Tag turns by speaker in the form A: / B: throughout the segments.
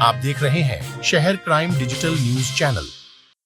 A: आप देख रहे हैं शहर क्राइम डिजिटल न्यूज चैनल।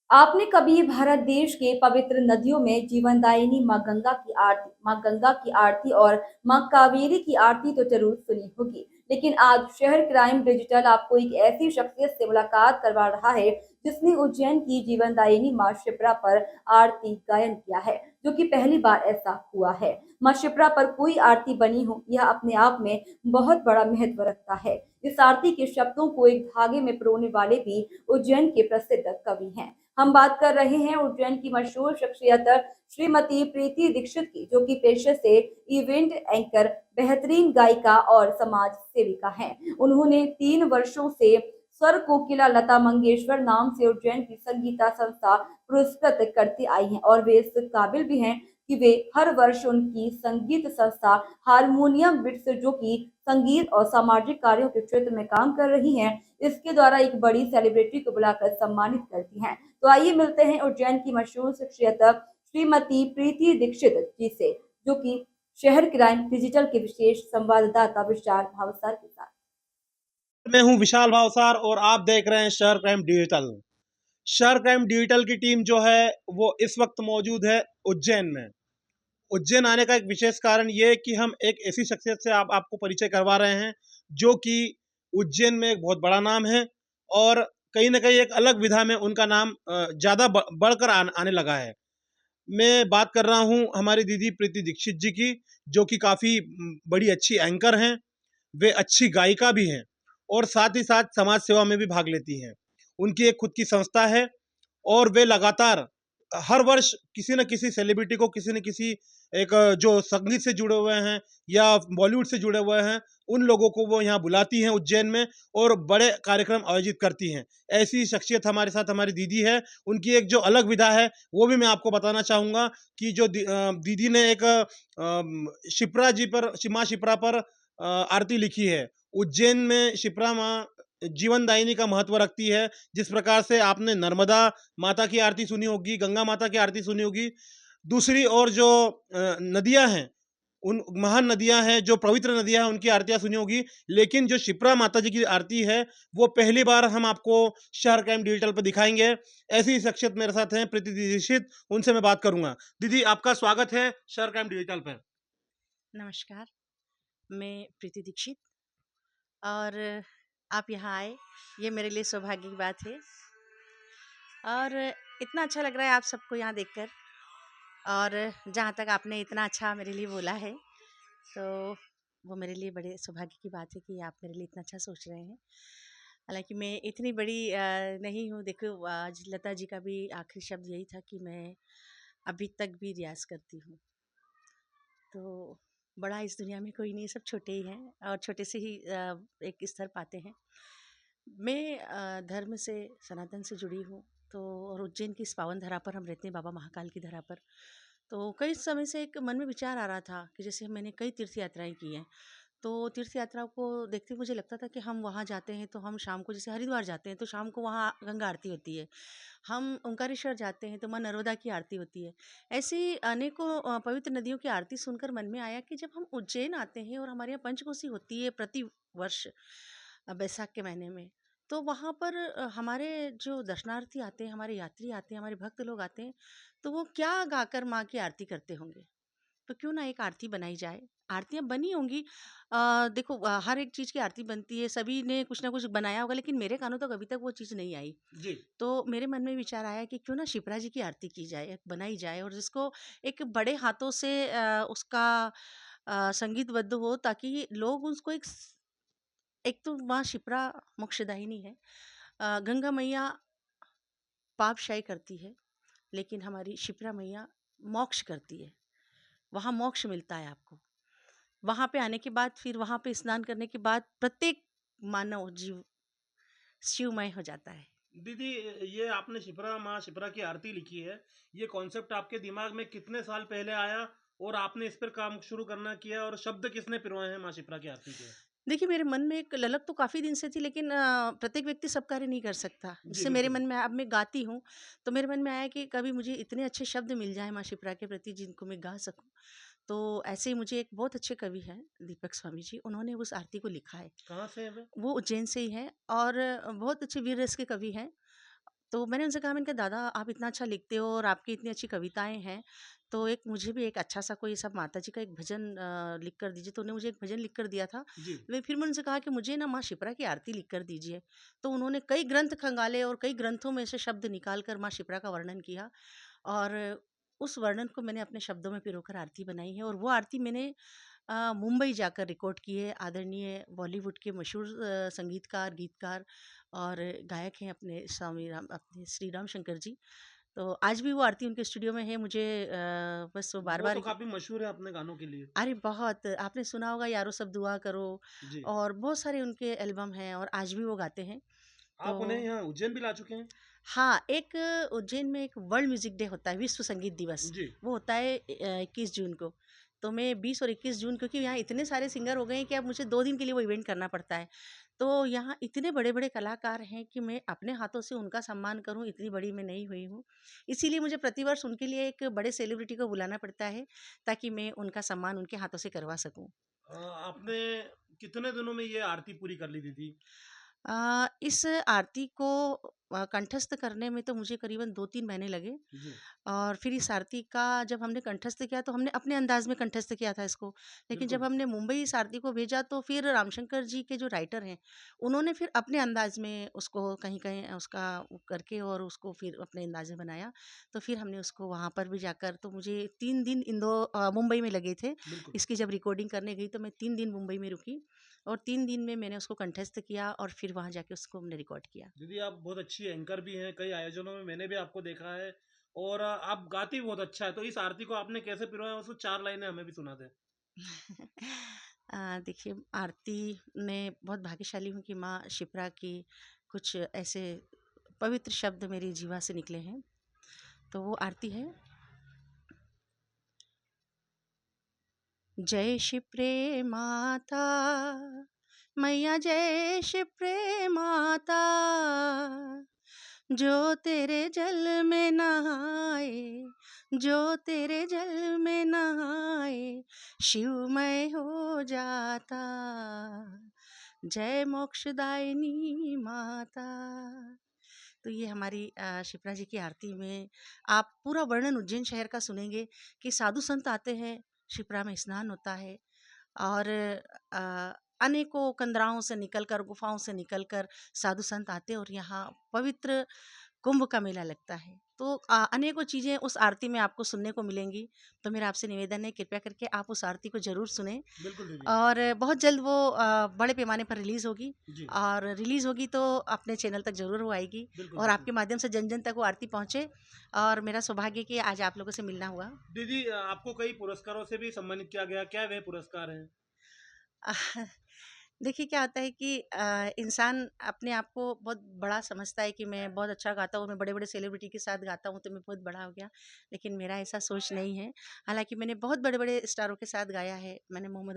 B: आपने कभी भारत देश के पवित्र नदियों में जीवनदायिनी मां गंगा की आरती और मां कावेरी की आरती तो जरूर सुनी होगी, लेकिन आज शहर क्राइम डिजिटल आपको एक ऐसी शख्सियत से मुलाकात करवा रहा है जिसने उज्जैन की जीवनदायिनी मां शिप्रा पर आरती गायन किया है, जो कि पहली बार ऐसा हुआ है। मां शिप्रा पर कोई आरती बनी हो, यह अपने आप में बहुत बड़ा महत्व रखता है। इस आरती के शब्दों को एक धागे में पिरोने वाले भी उज्जैन के प्रसिद्ध कवि हैं। हम बात कर रहे हैं उज्जैन की मशहूर शख्सियत श्रीमती प्रीति दीक्षित की, जो कि पेशे से इवेंट एंकर, बेहतरीन गायिका और समाज सेविका हैं। उन्होंने 3 वर्षों से स्वर कोकिला लता मंगेशकर नाम से उज्जैन की संगीता संस्था पुरस्कृत करती आई हैं और वे इस काबिल भी हैं कि वे हर वर्ष उनकी संगीत संस्था हारमोनियम बिट्स, जो कि संगीत और सामाजिक कार्यों के क्षेत्र में काम कर रही हैं, इसके द्वारा एक बड़ी सेलिब्रिटी को बुलाकर सम्मानित करती हैं। तो आइए मिलते हैं उज्जैन की मशहूर शख्सियत श्रीमती प्रीति दीक्षित जी से, जो कि शहर क्राइम डिजिटल के विशेष संवाददाता विशाल भावसार के साथ।
C: मैं हूं विशाल भावसार और आप देख रहे हैं शहर क्राइम डिजिटल। शहर क्राइम डिजिटल की टीम जो है वो इस वक्त मौजूद है उज्जैन में। उज्जैन आने का एक विशेष कारण ये है कि हम एक ऐसी शख्सियत से आपको परिचय करवा रहे हैं जो कि उज्जैन में एक बहुत बड़ा नाम है और कहीं ना कहीं एक अलग विधा में उनका नाम ज़्यादा बढ़कर आने लगा है। मैं बात कर रहा हूं हमारी दीदी प्रीति दीक्षित जी की, जो कि काफ़ी बड़ी अच्छी एंकर हैं। वे अच्छी गायिका भी हैं और साथ ही साथ समाज सेवा में भी भाग लेती हैं। उनकी एक खुद की संस्था है और वे लगातार हर वर्ष किसी न किसी सेलिब्रिटी को, किसी न किसी एक जो संगीत से जुड़े हुए हैं या बॉलीवुड से जुड़े हुए हैं, उन लोगों को वो यहाँ बुलाती हैं उज्जैन में और बड़े कार्यक्रम आयोजित करती हैं। ऐसी शख्सियत हमारे साथ हमारी दीदी है। उनकी एक जो अलग विधा है वो भी मैं आपको बताना चाहूँगा कि जो दीदी ने एक शिप्रा जी पर, माँ शिप्रा पर आरती लिखी है। उज्जैन में शिप्रा माँ जीवनदायिनी का महत्व रखती है। जिस प्रकार से आपने नर्मदा माता की आरती सुनी होगी, गंगा माता की आरती सुनी होगी, दूसरी और जो नदियां हैं, उन महान नदियां हैं, जो पवित्र नदियां हैं, उनकी आरतियां सुनी होगी। लेकिन जो शिप्रा माता जी की आरती है वो पहली बार हम आपको शहर क्राइम डिजिटल पर दिखाएंगे। ऐसी शख्सियत मेरे साथ हैं प्रीति दीक्षित, उनसे मैं बात करूंगा। दीदी, आपका स्वागत है शहर क्राइम डिजिटल पर।
D: नमस्कार, मैं प्रीति दीक्षित और आप यहाँ आए, ये मेरे लिए सौभाग्य की बात है और इतना अच्छा लग रहा है आप सबको यहाँ देखकर। और जहाँ तक आपने इतना अच्छा मेरे लिए बोला है तो वो मेरे लिए बड़े सौभाग्य की बात है कि आप मेरे लिए इतना अच्छा सोच रहे हैं। हालांकि मैं इतनी बड़ी नहीं हूँ। देखो, आज लता जी का भी आखिरी शब्द यही था कि मैं अभी तक भी रियाज़ करती हूँ। तो बड़ा इस दुनिया में कोई नहीं, सब छोटे ही हैं और छोटे से ही एक स्तर पाते हैं। मैं धर्म से, सनातन से जुड़ी हूँ। तो और उज्जैन की इस पावन धरा पर हम रहते हैं, बाबा महाकाल की धरा पर। तो कई समय से एक मन में विचार आ रहा था कि जैसे मैंने कई तीर्थ यात्राएं की हैं, तो तीर्थ यात्राओं को देखते मुझे लगता था कि हम वहाँ जाते हैं तो हम शाम को, जैसे हरिद्वार जाते हैं तो शाम को वहाँ गंगा आरती होती है। हम ओंकारेश्वर जाते हैं तो माँ नर्मदा की आरती होती है। ऐसी अनेकों पवित्र नदियों की आरती सुनकर मन में आया कि जब हम उज्जैन आते हैं और हमारे यहाँ पंचकोसी होती है प्रति वर्ष बैसाख के महीने में, तो वहाँ पर हमारे जो दर्शनार्थी आते हैं, हमारे यात्री आते हैं, हमारे भक्त लोग आते हैं, तो वो क्या गाकर माँ की आरती करते होंगे। तो क्यों ना एक आरती बनाई जाए। आरतियाँ बनी होंगी, देखो, हर एक चीज़ की आरती बनती है, सभी ने कुछ ना कुछ बनाया होगा, लेकिन मेरे कानों तक अभी तक वो चीज़ नहीं आई।
C: जी।
D: तो मेरे मन में विचार आया कि क्यों ना शिप्रा जी की आरती की जाए, बनाई जाए और जिसको एक बड़े हाथों से उसका संगीतबद्ध हो, ताकि लोग उसको एक तो माँ शिप्रा मोक्षदायिनी है, गंगा मैया पापशाही करती है, लेकिन हमारी शिप्रा मैया मोक्ष करती है। वहाँ मोक्ष मिलता है आपको। वहाँ पे आने के बाद, फिर वहाँ पे स्नान करने के बाद प्रत्येक मानव जीव शिवमय हो जाता है।
C: दीदी, ये आपने शिप्रा माँ शिप्रा की आरती लिखी है, ये कॉन्सेप्ट आपके दिमाग में कितने साल पहले आया और आपने इस पर काम शुरू करना किया और शब्द किसने पिरोए हैं माँ शिप्रा की आरती के?
D: देखिए, मेरे मन में एक ललक तो काफ़ी दिन से थी, लेकिन प्रत्येक व्यक्ति सब कार्य नहीं कर सकता।
C: जी,
D: जैसे मेरे
C: बिल्कुल।
D: मन में अब मैं गाती हूँ, तो मेरे मन में आया कि कभी मुझे इतने अच्छे शब्द मिल जाएँ माँ शिप्रा के प्रति जिनको मैं गा सकूँ। तो ऐसे ही मुझे एक बहुत अच्छे कवि हैं दीपक स्वामी जी, उन्होंने उस आरती को लिखा है।
C: कहाँ से है वे?
D: वो उज्जैन से ही हैं और बहुत अच्छे वीर रस के कवि हैं। तो मैंने उनसे कहा, मैंने कहा दादा आप इतना अच्छा लिखते हो और आपकी इतनी अच्छी कविताएँ हैं, तो एक मुझे भी एक अच्छा सा कोई सब माता जी का एक भजन लिख कर दीजिए। तो उन्होंने मुझे एक भजन लिख कर दिया था।
C: जी।
D: फिर मैंने उनसे कहा कि मुझे ना माँ शिप्रा की आरती लिख कर दीजिए। तो उन्होंने कई ग्रंथ खंगाले और कई ग्रंथों में से शब्द निकाल कर माँ शिप्रा का वर्णन किया और उस वर्णन को मैंने अपने शब्दों में पिरोकर आरती बनाई है और वो आरती मैंने मुंबई जाकर रिकॉर्ड की है। आदरणीय बॉलीवुड के मशहूर संगीतकार, गीतकार और गायक हैं अपने श्री राम शंकर जी। तो आज भी वो आरती उनके स्टूडियो में है। मुझे बस वो
C: वो
D: बार-बार
C: तो काफ़ी मशहूर है अपने गानों के लिए।
D: अरे बहुत! आपने सुना होगा यारो सब दुआ करो
C: जी।
D: और बहुत सारे उनके एल्बम हैं और आज भी वो गाते हैं।
C: आप उन्हें
D: तो
C: यहाँ उज्जैन भी ला चुके हैं?
D: हाँ, एक उज्जैन में एक वर्ल्ड म्यूज़िक डे होता है, विश्व संगीत दिवस।
C: जी।
D: वो होता है 21 जून को। तो मैं 20 और 21 जून, क्योंकि यहाँ इतने सारे सिंगर हो गए हैं कि अब मुझे 2 दिन के लिए वो इवेंट करना पड़ता है। तो यहाँ इतने बड़े-बड़े कलाकार हैं कि मैं अपने हाथों से उनका सम्मान करूँ, इतनी बड़ी मैं नहीं हुई हूँ। इसीलिए मुझे प्रतिवर्ष उनके लिए एक बड़े सेलिब्रिटी को बुलाना पड़ता है, ताकि मैं उनका सम्मान उनके हाथों से करवा सकूँ।
C: आपने कितने दिनों में ये आरती पूरी कर ली थी?
D: इस आरती को कंठस्थ करने में तो मुझे करीबन 2-3 महीने लगे
C: जी।
D: और फिर इस आरती का जब हमने कंठस्थ किया तो हमने अपने अंदाज में कंठस्थ किया था इसको। लेकिन जब
C: बिल्कुल।
D: हमने मुंबई इस आरती को भेजा तो फिर रामशंकर जी के जो राइटर हैं, उन्होंने फिर अपने अंदाज में उसको कहीं-कहीं उसका वो करके और उसको फिर अपने अंदाज में बनाया। तो फिर हमने उसको वहाँ पर भी जाकर, तो मुझे 3 दिन मुंबई में लगे थे।
C: बिल्कुल।
D: इसकी जब रिकॉर्डिंग करने गई तो मैं 3 दिन मुंबई में रुकी और 3 दिन में मैंने उसको कंठस्थ किया और फिर वहाँ जाके उसको हमने रिकॉर्ड किया।
C: दीदी आप बहुत अच्छी एंकर भी हैं, कई आयोजनों में मैंने भी आपको देखा है और आप गाती बहुत अच्छा है। तो इस आरती को आपने कैसे पिरोया? उसको 4 लाइनें हमें भी सुना दें।
D: देखिए, आरती में बहुत भाग्यशाली हूँ कि माँ शिप्रा की कुछ ऐसे पवित्र शब्द मेरी जीवा से निकले हैं। तो वो आरती है। जय शिप्रे माता, मैया जय शिप्रे माता, जो तेरे जल में नहाए, जो तेरे जल में नहाए, शिवमय हो जाता। जय मोक्षदायिनी माता। तो ये हमारी शिप्रा जी की आरती में आप पूरा वर्णन उज्जैन शहर का सुनेंगे कि साधु संत आते हैं, शिप्रा में स्नान होता है और अ, अनेकों कंदराओं से निकलकर, गुफाओं से निकलकर साधु संत आते हैं और यहाँ पवित्र कुंभ का मेला लगता है। तो अनेकों चीज़ें उस आरती में आपको सुनने को मिलेंगी। तो मेरा आपसे निवेदन है, कृपया करके आप उस आरती को ज़रूर सुनें
C: बिल्कुल दीदी।
D: और बहुत जल्द वो बड़े पैमाने पर रिलीज़ होगी
C: जी।
D: और रिलीज़ होगी तो अपने चैनल तक ज़रूर वो आएगी
C: बिल्कुल,
D: और
C: बिल्कुल।
D: आपके माध्यम से जन-जन तक वो आरती पहुँचे और मेरा सौभाग्य है कि आज आप लोगों से मिलना हुआ।
C: दीदी आपको कई पुरस्कारों से भी सम्मानित किया गया, क्या वह पुरस्कार हैं?
D: देखिए क्या होता है कि इंसान अपने आप को बहुत बड़ा समझता है कि मैं बहुत अच्छा गाता हूँ, मैं बड़े-बड़े सेलिब्रिटी के साथ गाता हूँ तो मैं बहुत बड़ा हो गया। लेकिन मेरा ऐसा सोच नहीं है। हालाँकि मैंने बहुत बड़े-बड़े स्टारों के साथ गाया है। मैंने मोहम्मद